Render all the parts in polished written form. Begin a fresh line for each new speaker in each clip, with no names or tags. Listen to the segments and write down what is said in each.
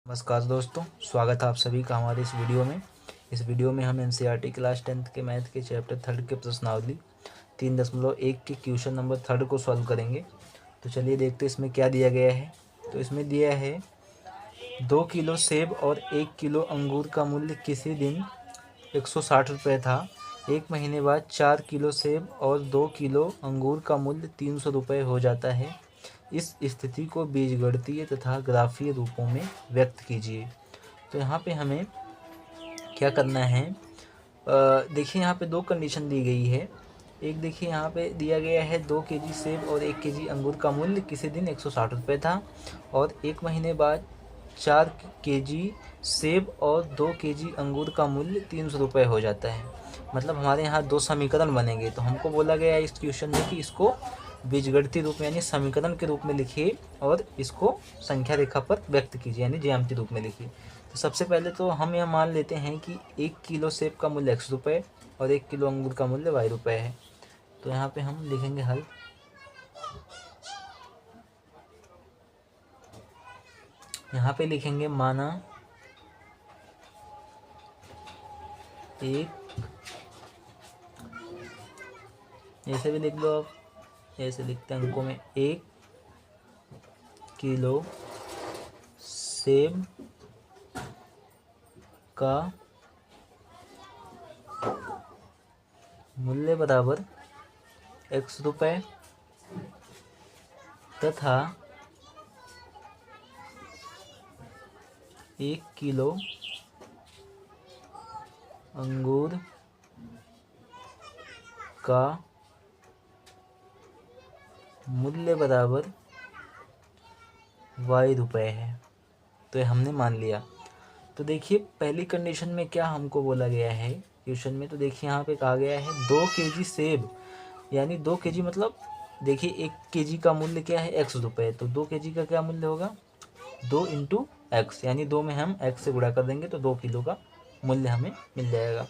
नमस्कार दोस्तों, स्वागत है आप सभी का हमारे इस वीडियो में हम एनसीईआरटी क्लास 10th के मैथ के चैप्टर 3 के प्रश्नावली 3.1 के क्वेश्चन नंबर 3 को सॉल्व करेंगे। तो चलिए देखते हैं इसमें क्या दिया गया है। तो इसमें दिया है 2 किलो सेब और 1 किलो अंगूर का मूल्य किसी दिन 160 रुपये था। एक महीने बाद 4 किलो सेब और 2 किलो अंगूर का मूल्य 300 रुपये हो जाता है। इस स्थिति को बीजगणितीय तथा ग्राफीय रूपों में व्यक्त कीजिए। तो यहाँ पे हमें क्या करना है, देखिए यहाँ पे दो कंडीशन दी गई है। एक देखिए यहाँ पे दिया गया है 2 केजी सेब और 1 केजी अंगूर का मूल्य किसी दिन 160 रुपये था और एक महीने बाद 4 केजी सेब और 2 केजी अंगूर का मूल्य 300 रुपये हो जाता है। मतलब हमारे यहाँ दो समीकरण बनेंगे। तो हमको बोला गया है इस क्वेश्चन में कि इसको बीजगणितीय रूप में यानी समीकरण के रूप में लिखिए और इसको संख्या रेखा पर व्यक्त कीजिए यानी ज्यामितीय रूप में लिखिए। तो सबसे पहले तो हम यह मान लेते हैं कि 1 किलो सेब का मूल्य x रुपये और 1 किलो अंगूर का मूल्य y रुपये है। तो यहाँ पे हम लिखेंगे हल। यहाँ पे लिखेंगे माना 1, ऐसे भी लिख लो आप, ऐसे लिखते हैं अंकों में, 1 किलो सेब का मूल्य बराबर x रुपये तथा 1 किलो अंगूर का मूल्य बराबर y रुपये है। तो ये हमने मान लिया। तो देखिए पहली कंडीशन में क्या हमको बोला गया है क्वेश्चन में। तो देखिए यहाँ पे कहा गया है 2 केजी सेब, यानी 2 केजी मतलब देखिए 1 केजी का मूल्य क्या है x रुपये। तो 2 केजी का क्या मूल्य होगा 2 इंटू एक्स, यानी 2 में हम x से गुणा कर देंगे तो 2 किलो का मूल्य हमें मिल जाएगा।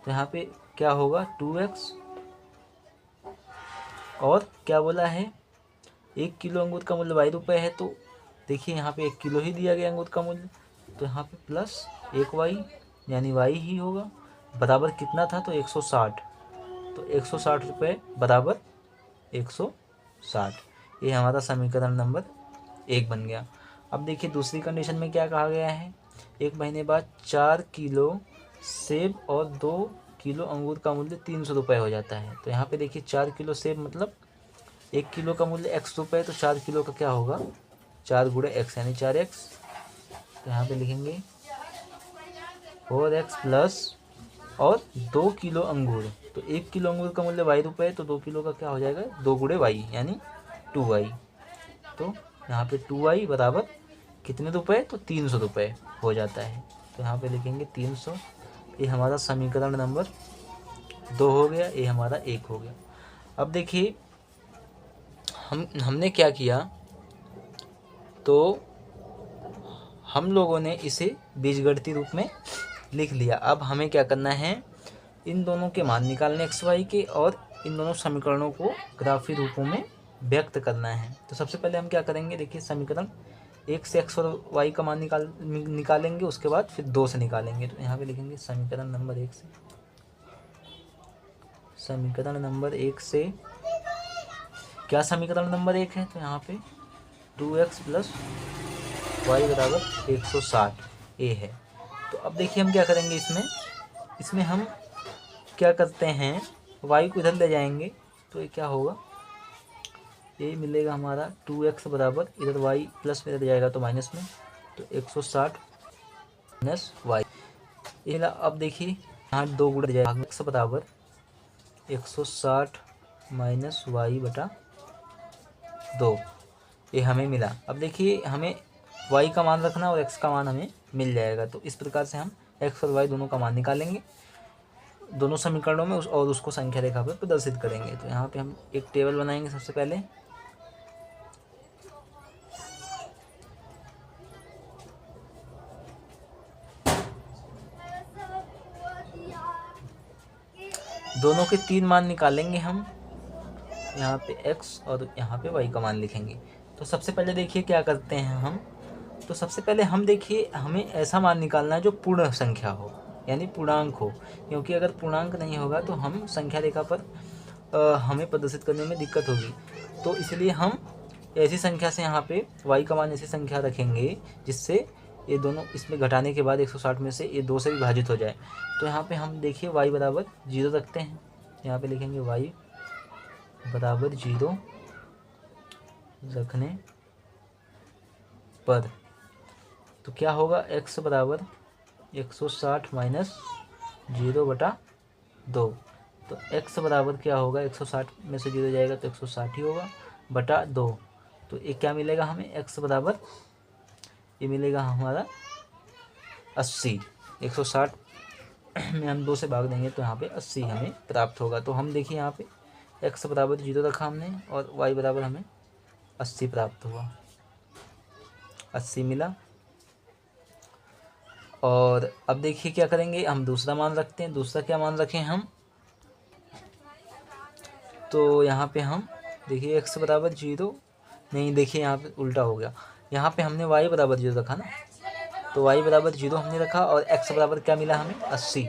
तो यहाँ पे क्या होगा 2x और क्या बोला है 1 किलो अंगूर का मूल्य y रुपये है। तो देखिए यहाँ पे 1 किलो ही दिया गया अंगूर का मूल्य, तो यहाँ पे प्लस 1y यानी y ही होगा। बराबर कितना था तो 160, तो 160 रुपये बराबर 160। ये हमारा समीकरण नंबर 1 बन गया। अब देखिए दूसरी कंडीशन में क्या कहा गया है, एक महीने बाद 4 किलो सेब और 2 किलो अंगूर का मूल्य 300 रुपये हो जाता है। तो यहाँ पे देखिए 4 किलो सेब मतलब 1 किलो का मूल्य x रुपये, तो 4 किलो का क्या होगा 4 गुणे x यानी 4x। तो यहाँ पे लिखेंगे 4x प्लस और 2 किलो अंगूर, तो 1 किलो अंगूर का मूल्य y रुपये, तो 2 किलो का क्या हो जाएगा 2 गुणे y यानी 2y। तो यहाँ पे 2y बराबर कितने रुपए तो 300 रुपये हो जाता है। तो यहाँ पे लिखेंगे 300। ये हमारा समीकरण नंबर 2 हो गया, ये हमारा 1 हो गया। अब देखिए हमने क्या किया, तो हम लोगों ने इसे बीजगणितीय रूप में लिख लिया। अब हमें क्या करना है, इन दोनों के मान निकालने x y के और इन दोनों समीकरणों को ग्राफीय रूपों में व्यक्त करना है। तो सबसे पहले हम क्या करेंगे, देखिए समीकरण 1 से x और y का मान निकालेंगे, उसके बाद फिर 2 से निकालेंगे। तो यहाँ पे लिखेंगे समीकरण नंबर 1 से, समीकरण नंबर 1 से क्या समीकरण नंबर 1 है, तो यहाँ पे 2x प्लस y बराबर 160 ए है। तो अब देखिए हम क्या करेंगे, इसमें हम क्या करते हैं y को इधर ले जाएंगे, तो ये क्या होगा, ये मिलेगा हमारा 2x बराबर इधर y प्लस में इधर जाएगा तो माइनस में, तो 160 माइनस y। ये अब देखिए यहाँ 2 गुणा जाएगा, x बराबर 160 माइनस y बटा 2, ये हमें मिला। अब देखिए हमें y का मान रखना और x का मान हमें मिल जाएगा। तो इस प्रकार से हम x और y दोनों का मान निकालेंगे दोनों समीकरणों में और उसको संख्या रेखा पर प्रदर्शित करेंगे। तो यहाँ पे हम एक टेबल बनाएंगे। सबसे पहले दोनों के 3 मान निकालेंगे हम, यहाँ पे x और यहाँ पे y का मान लिखेंगे। तो सबसे पहले देखिए क्या करते हैं हम, तो सबसे पहले हम देखिए हमें ऐसा मान निकालना है जो पूर्ण संख्या हो, यानी पूर्णांक हो, क्योंकि अगर पूर्णांक नहीं होगा तो हम संख्या रेखा पर हमें प्रदर्शित करने में दिक्कत होगी। तो इसलिए हम ऐसी संख्या से यहाँ पे y का मान ऐसी संख्या रखेंगे जिससे ये दोनों इसमें घटाने के बाद 160 में से ये 2 से विभाजित हो जाए। तो यहाँ पे हम देखिए y बराबर 0 रखते हैं, यहाँ पे लिखेंगे y बराबर 0 रखने पर तो क्या होगा, x बराबर 160 माइनस 0/2। तो x बराबर क्या होगा, 160 में से 0 जाएगा तो 160 ही होगा बटा 2। तो ये क्या मिलेगा हमें, x बराबर ये मिलेगा हमारा 80। 160 में हम 2 से भाग देंगे तो यहाँ पे 80 हमें प्राप्त होगा। तो हम देखिए यहाँ पे x बराबर 0 रखा हमने और y बराबर हमें 80 प्राप्त हुआ, 80 मिला। और अब देखिए क्या करेंगे, हम दूसरा मान रखते हैं। दूसरा क्या मान रखें हम, तो यहाँ पे हम देखिए x बराबर 0 नहीं, देखिए यहाँ पे उल्टा हो गया, यहाँ पे हमने y बराबर 0 रखा ना, तो y बराबर 0 हमने रखा और x बराबर क्या मिला हमें 80,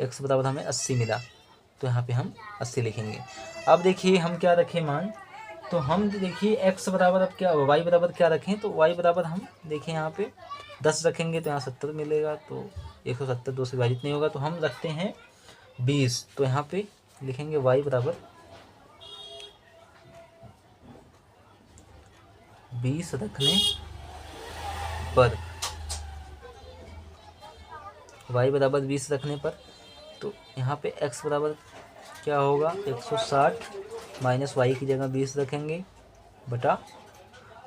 x बराबर हमें 80 मिला। तो यहाँ पे हम 80 लिखेंगे। अब देखिए हम क्या रखें मान, तो हम देखिए x बराबर अब क्या, y बराबर क्या रखें, तो y बराबर हम देखिए यहाँ पे 10 रखेंगे तो यहाँ 70 मिलेगा, तो 170 2 से विभाजित नहीं होगा, तो हम रखते हैं 20। तो यहाँ पे लिखेंगे y बराबर 20 रखने पर, y बराबर 20 रखने पर, तो यहाँ पे x बराबर क्या होगा, 160 माइनस वाई की जगह 20 रखेंगे बटा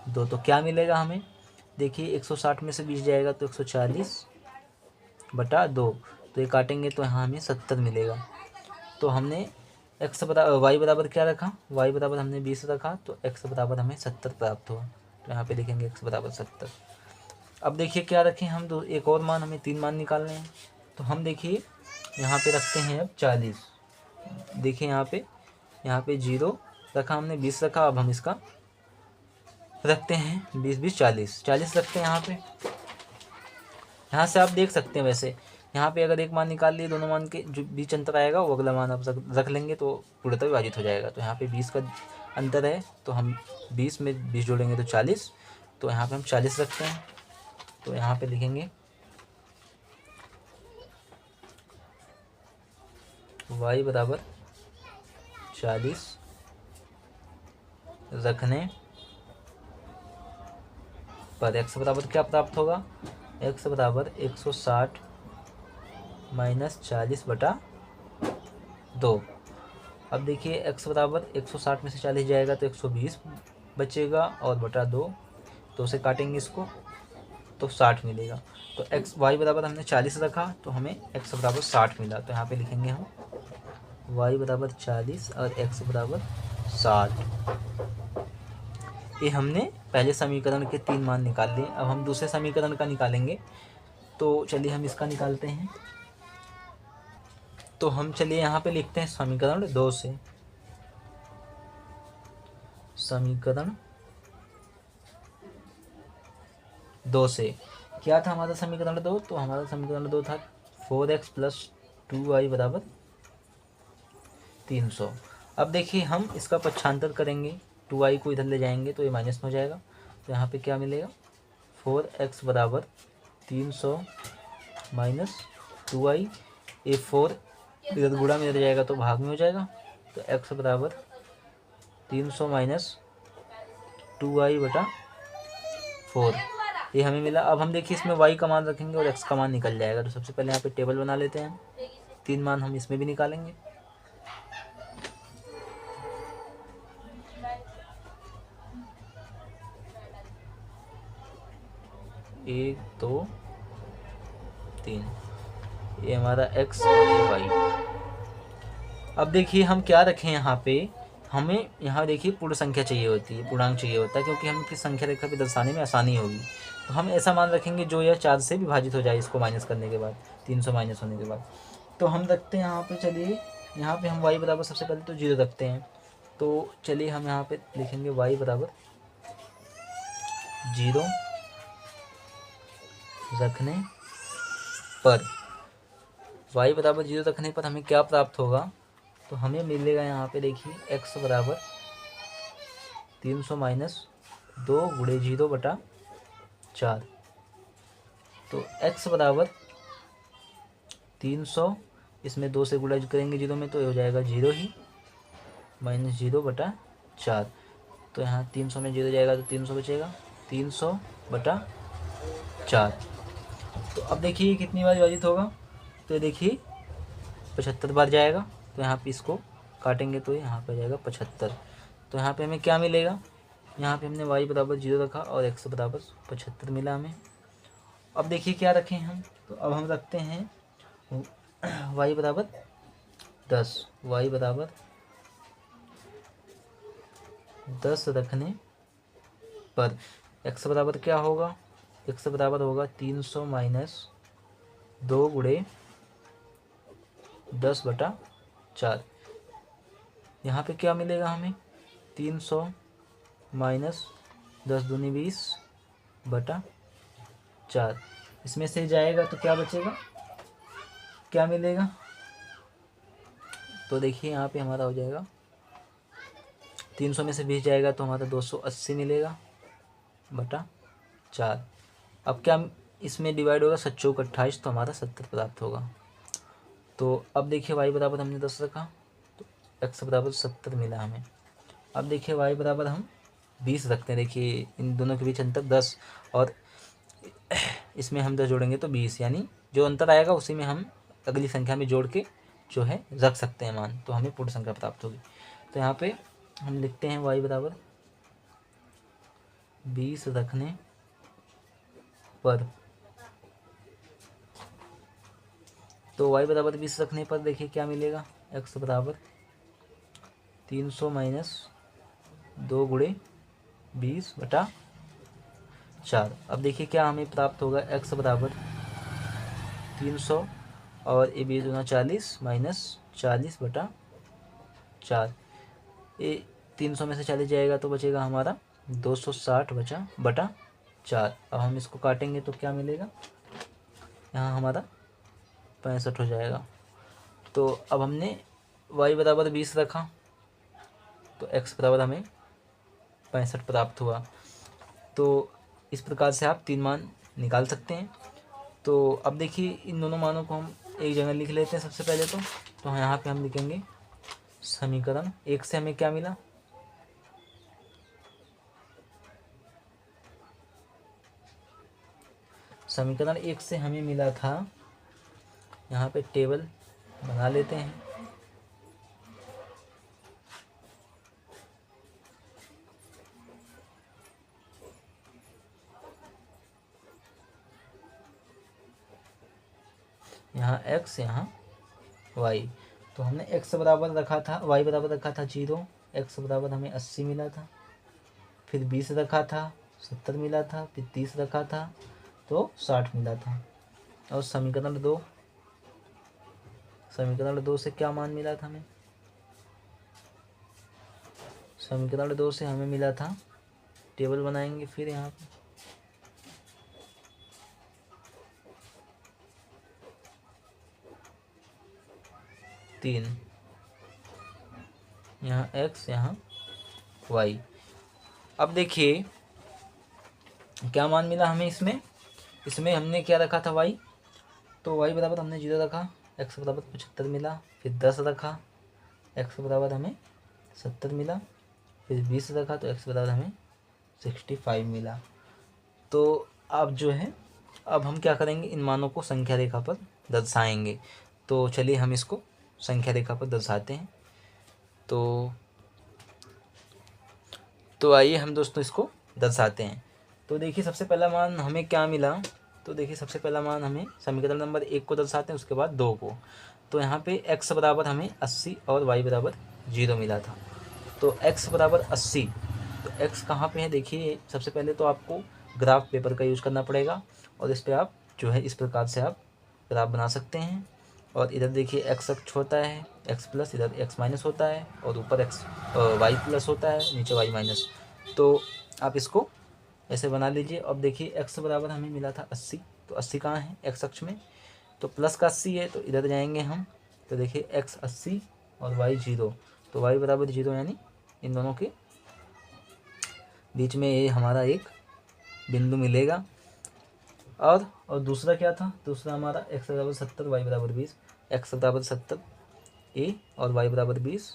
2। तो क्या मिलेगा हमें, देखिए 160 में से 20 जाएगा तो 140 बटा 2, तो ये काटेंगे तो यहाँ हमें 70 मिलेगा। तो हमने x बराबर वाई बराबर क्या रखा, y बराबर हमने 20 रखा, तो x बराबर हमें 70 प्राप्त हुआ। तो यहाँ पे लिखेंगे x बराबर 70। अब देखिए क्या रखें हम, दो एक और मान, हमें 3 मान निकालने हैं। तो हम देखिए यहाँ पे रखते हैं अब 40। देखिए यहाँ पे 0 रखा हमने, 20 रखा, अब हम इसका रखते हैं 20 20 40 रखते हैं यहाँ पे। यहाँ से आप देख सकते हैं, वैसे यहाँ पे अगर एक मान निकाल लिए, दोनों मान के जो बीच अंतर आएगा वो अगला मान आप रख लेंगे तो पूर्णतः विभाजित हो जाएगा। तो यहाँ पे 20 का अंतर है, तो हम 20 में 20 जोड़ेंगे तो 40, तो यहाँ पे हम 40 रखते हैं। तो यहाँ पे लिखेंगे y बराबर 40 रखने पर x बराबर क्या प्राप्त होगा, x बराबर 160 माइनस 40 बटा 2। अब देखिए x बराबर 160 में से 40 जाएगा तो 120 बचेगा और बटा 2, तो उसे काटेंगे इसको तो 60 मिलेगा। तो x y बराबर हमने 40 रखा तो हमें x बराबर 60 मिला। तो यहाँ पे लिखेंगे हम y बराबर 40 और x बराबर 60। ये हमने पहले समीकरण के 3 मान निकाल लिए। अब हम दूसरे समीकरण का निकालेंगे, तो चलिए हम इसका निकालते हैं। तो हम चलिए यहाँ पे लिखते हैं समीकरण 2 से, समीकरण 2 से क्या था हमारा समीकरण 2, तो हमारा समीकरण 2 था 4x प्लस 2y बराबर 300। अब देखिए हम इसका पक्षांतर करेंगे, 2y को इधर ले जाएंगे तो ये माइनस में हो जाएगा। तो यहाँ पे क्या मिलेगा, 4x बराबर 300 माइनस 2y, ये 4 इधर गुणा में इधर जाएगा तो भाग में हो जाएगा। तो x बराबर 300 माइनस 2y बटा 4, ये हमें मिला। अब हम देखिए इसमें y का मान रखेंगे और x का मान निकल जाएगा। तो सबसे पहले यहाँ पे टेबल बना लेते हैं, 3 मान हम इसमें भी निकालेंगे। एक 2 3, ये हमारा x और ये y। अब देखिए हम क्या रखें यहाँ पे, हमें यहाँ देखिए पूर्ण संख्या चाहिए होती है, पूर्णांक चाहिए होता है, क्योंकि हम किस संख्या रेखा पे दर्शाने में आसानी होगी। तो हम ऐसा मान रखेंगे जो यह 4 से विभाजित हो जाए, इसको माइनस करने के बाद, 300 माइनस होने के बाद। तो हम रखते हैं यहाँ पे, चलिए यहाँ पे हम y बराबर सबसे पहले तो 0 रखते हैं। तो चलिए हम यहाँ पे लिखेंगे y बराबर जीरो रखने पर, y बराबर जीरो रखने पर हमें क्या प्राप्त होगा, तो हमें मिलेगा यहाँ पे देखिए x बराबर 300 माइनस 2 गुणे 0/4। तो x बराबर 300, इसमें 2 से गुणा करेंगे 0 में तो ये हो जाएगा 0 ही, माइनस 0/4। तो यहाँ 300 में 0 जाएगा तो 300 बचेगा, 300/4। तो अब देखिए ये कितनी बार विभाजित होगा, तो ये देखिए 75 बार जाएगा। तो यहाँ पे इसको काटेंगे तो यहाँ पे जाएगा 75। तो यहाँ पे हमें क्या मिलेगा, यहाँ पे हमने y बराबर 0 रखा और x बराबर 75 मिला हमें। अब देखिए क्या रखें हम, तो अब हम रखते हैं y बराबर 10, y बराबर 10 रखने पर x बराबर क्या होगा, x बराबर होगा 300 माइनस 2 गुणे 10/4। यहाँ पे क्या मिलेगा हमें, 300 माइनस 10 दूनी 20/4। इसमें से जाएगा तो क्या बचेगा, क्या मिलेगा, तो देखिए यहाँ पे हमारा हो जाएगा 300 में से 20 जाएगा तो हमारा 280 मिलेगा बटा 4। अब क्या इसमें डिवाइड होगा 7 चौक 28, तो हमारा 70 प्राप्त होगा। तो अब देखिए y बराबर हमने 10 रखा तो x बराबर 70 मिला हमें। अब देखिए y बराबर हम 20 रखते हैं, देखिए इन दोनों के बीच अंतर 10 और इसमें हम 10 जोड़ेंगे तो 20, यानी जो अंतर आएगा उसी में हम अगली संख्या में जोड़ के जो है रख सकते हैं मान, तो हमें पूर्ण संख्या प्राप्त होगी। तो यहाँ पे हम लिखते हैं y बराबर 20 रखने पर, तो y बराबर 20 रखने पर देखिए क्या मिलेगा, x बराबर 300 माइनस 2 गुणे 20/4। अब देखिए क्या हमें प्राप्त होगा, x बराबर 300 और ये 20 दूना 40 माइनस 40/4। ये 300 में से 40 जाएगा तो बचेगा हमारा 260/4। अब हम इसको काटेंगे तो क्या मिलेगा, यहाँ हमारा 65 हो जाएगा। तो अब हमने y बराबर 20 रखा तो x बराबर हमें 65 प्राप्त हुआ। तो इस प्रकार से आप 3 मान निकाल सकते हैं। तो अब देखिए इन दोनों मानों को हम एक जगह लिख लेते हैं सबसे पहले। तो यहाँ पे हम लिखेंगे समीकरण 1 से हमें क्या मिला, समीकरण 1 से हमें मिला था, यहाँ पे टेबल बना लेते हैं। यहाँ x यहाँ y, तो हमने x बराबर रखा था, y बराबर रखा था 0, x बराबर हमें 80 मिला था, फिर 20 रखा था 70 मिला था, फिर 30 रखा था तो 60 मिला था। और समीकरण 2 से क्या मान मिला था हमें, समीकरण 2 से हमें मिला था, टेबल बनाएंगे फिर यहाँ पे 3, यहाँ x यहाँ y। अब देखिए क्या मान मिला हमें, इसमें हमने क्या रखा था y, तो y बराबर हमने 0 रखा, x बराबर 75 मिला, फिर 10 रखा, x बराबर हमें 70 मिला, फिर 20 रखा तो x बराबर हमें 65 मिला। तो अब जो है अब हम क्या करेंगे, इन मानों को संख्या रेखा पर दर्शाएंगे। तो चलिए हम इसको संख्या रेखा पर दर्शाते हैं। तो आइए हम दोस्तों इसको दर्शाते हैं। तो देखिए सबसे पहला मान हमें क्या मिला, तो देखिए सबसे पहला मान हमें समीकरण नंबर 1 को दर्शाते हैं, उसके बाद 2 को। तो यहाँ पे x बराबर हमें 80 और y बराबर 0 मिला था। तो x बराबर 80, तो x कहाँ पे है, देखिए सबसे पहले तो आपको ग्राफ पेपर का यूज़ करना पड़ेगा और इस पर आप जो है इस प्रकार से आप ग्राफ बना सकते हैं। और इधर देखिए x अक्ष होता है, x प्लस, इधर x माइनस होता है और ऊपर y प्लस होता है, नीचे y माइनस। तो आप इसको ऐसे बना लीजिए। अब देखिए एक्स बराबर हमें मिला था 80, तो 80 कहाँ है एक्स अक्ष में, तो प्लस का 80 है, तो इधर जाएंगे हम। तो देखिए एक्स 80 और वाई 0, तो वाई बराबर 0, यानी इन दोनों के बीच में ये हमारा एक बिंदु मिलेगा। और दूसरा क्या था, दूसरा हमारा एक्स बराबर 70 वाई बराबर 20, एक्स बराबर 70 ए और वाई बराबर 20,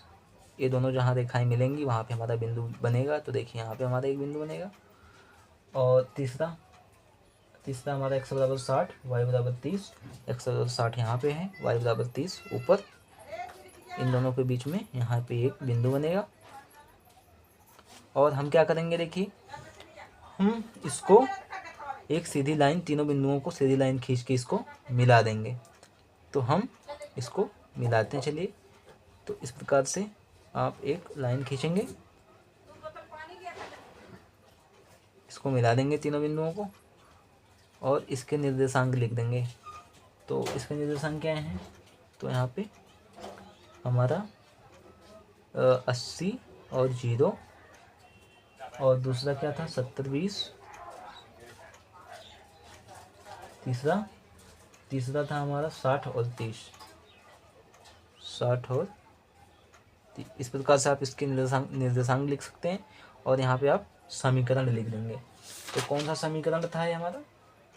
ये दोनों जहाँ रेखाएं मिलेंगी वहाँ पे हमारा बिंदु बनेगा। तो देखिए यहाँ पे हमारा एक बिंदु बनेगा। और तीसरा हमारा एक्स बराबर 60 वाई बराबर 30, एक्स बराबर 60 यहाँ पे है, वाई बराबर 30 ऊपर, इन दोनों के बीच में यहाँ पे एक बिंदु बनेगा। और हम क्या करेंगे, देखिए हम इसको एक सीधी लाइन, तीनों बिंदुओं को सीधी लाइन खींच के इसको मिला देंगे। तो हम इसको मिलाते हैं, चलिए। तो इस प्रकार से आप एक लाइन खींचेंगे, इसको मिला देंगे तीनों बिंदुओं को, और इसके निर्देशांक लिख देंगे। तो इसके निर्देशांक क्या हैं, तो यहाँ पे हमारा 80 और 0, और दूसरा क्या था 70 20, तीसरा था हमारा 60 और 30, 60 और 30। इस प्रकार से आप इसके निर्देशांक लिख सकते हैं। और यहाँ पे आप समीकरण लिख देंगे। तो कौन सा समीकरण था ये हमारा,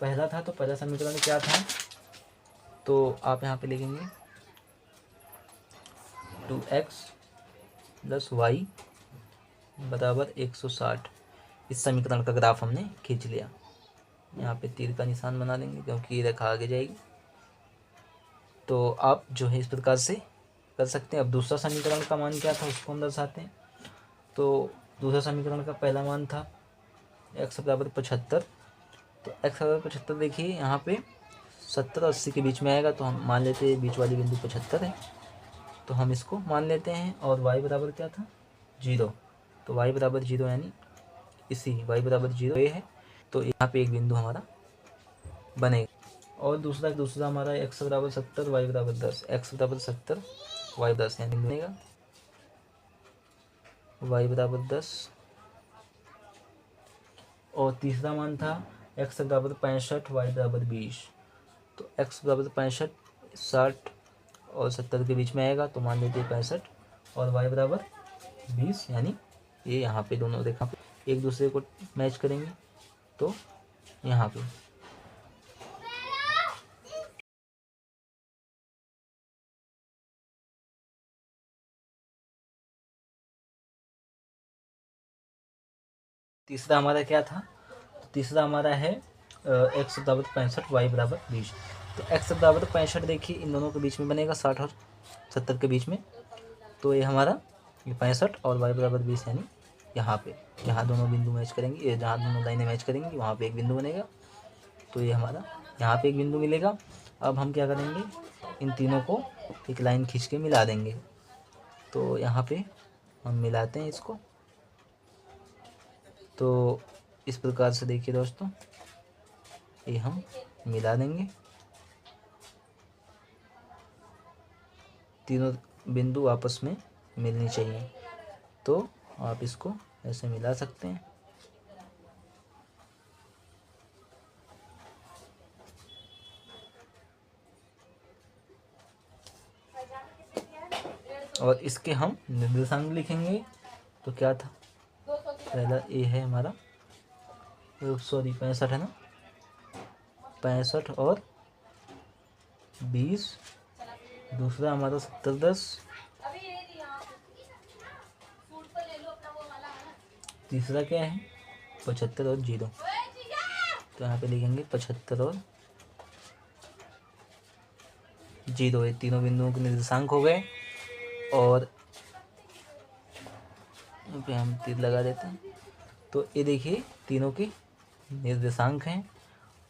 पहला था। तो पहला समीकरण क्या था, तो आप यहाँ पे लिखेंगे 2x + y बराबर 160। इस समीकरण का ग्राफ हमने खींच लिया। यहाँ पे तीर का निशान बना देंगे क्योंकि ये रेखा आगे जाएगी। तो आप जो है इस प्रकार से कर सकते हैं। अब दूसरा समीकरण का मान क्या था उसको हम दर्शाते हैं। तो दूसरा समीकरण का पहला मान था x बराबर 75। तो x बराबर 75 देखिए यहाँ पे 70 और 80 के बीच में आएगा, तो हम मान लेते हैं बीच वाली बिंदु 75 है, तो हम इसको मान लेते हैं। और y बराबर क्या था 0, तो y बराबर 0 यानी इसी y बराबर 0 ये है, तो यहाँ पे एक बिंदु हमारा बनेगा। और दूसरा हमारा x बराबर 70 y बराबर 10, x बराबर 70 y 10 यानी बनेगा y बराबर 10। और तीसरा मान था x बराबर 65 y बराबर 20। तो x बराबर 65 60 और 70 के बीच में आएगा, तो मान लेते हैं 65, और y बराबर 20 यानी ये यहाँ पे दोनों रेखा पे एक दूसरे को मैच करेंगे। तो यहाँ पे तीसरा हमारा क्या था, तीसरा हमारा है x बराबर 65 y बराबर 20। तो x बराबर 65 देखिए इन दोनों के बीच में बनेगा 60 और 70 के बीच में, तो ये हमारा ये 65 और y बराबर 20 यानी यहाँ पे जहाँ दोनों बिंदु मैच करेंगे, ये जहाँ दोनों लाइनें मैच करेंगी वहाँ पे एक बिंदु बनेगा। तो ये हमारा यहाँ पे एक बिंदु मिलेगा। अब हम क्या करेंगे, इन तीनों को एक लाइन खींच के मिला देंगे। तो यहाँ पे हम मिलाते हैं इसको। तो इस प्रकार से देखिए दोस्तों, ये हम मिला देंगे, तीनों बिंदु आपस में मिलनी चाहिए। तो आप इसको ऐसे मिला सकते हैं। और इसके हम निर्देशांक लिखेंगे। तो क्या था, पहला ए है हमारा, सॉरी 65 है ना, 65 और 20। दूसरा हमारा 70 10। तीसरा क्या है 75 और 0। तो यहाँ पे लिखेंगे 75 और 0, ये तीनों बिंदुओं के निर्देशांक हो गए। और पे हम तीर लगा देते हैं। तो ये देखिए तीनों के निर्देशांक हैं।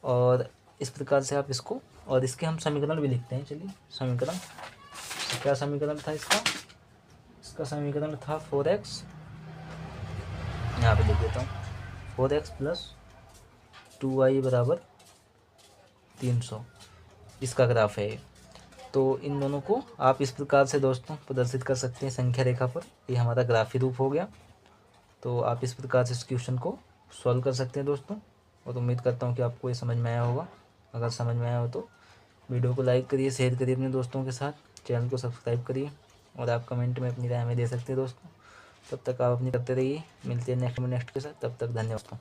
और इस प्रकार से आप इसको, और इसके हम समीकरण भी लिखते हैं। चलिए समीकरण, क्या समीकरण था इसका समीकरण था 4x, यहाँ पे लिख देता हूँ, 4x + 2y बराबर 300। इसका ग्राफ है। तो इन दोनों को आप इस प्रकार से दोस्तों प्रदर्शित कर सकते हैं संख्या रेखा पर। ये हमारा ग्राफी रूप हो गया। तो आप इस प्रकार से इस क्वेश्चन को सॉल्व कर सकते हैं दोस्तों। और उम्मीद करता हूँ कि आपको ये समझ में आया होगा। अगर समझ में आया हो तो वीडियो को लाइक करिए, शेयर करिए अपने दोस्तों के साथ, चैनल को सब्सक्राइब करिए और आप कमेंट में अपनी राय हमें दे सकते हैं दोस्तों। तब तक आप अपनी करते रहिए, मिलते हैं नेक्स्ट के साथ, तब तक धन्यवाद।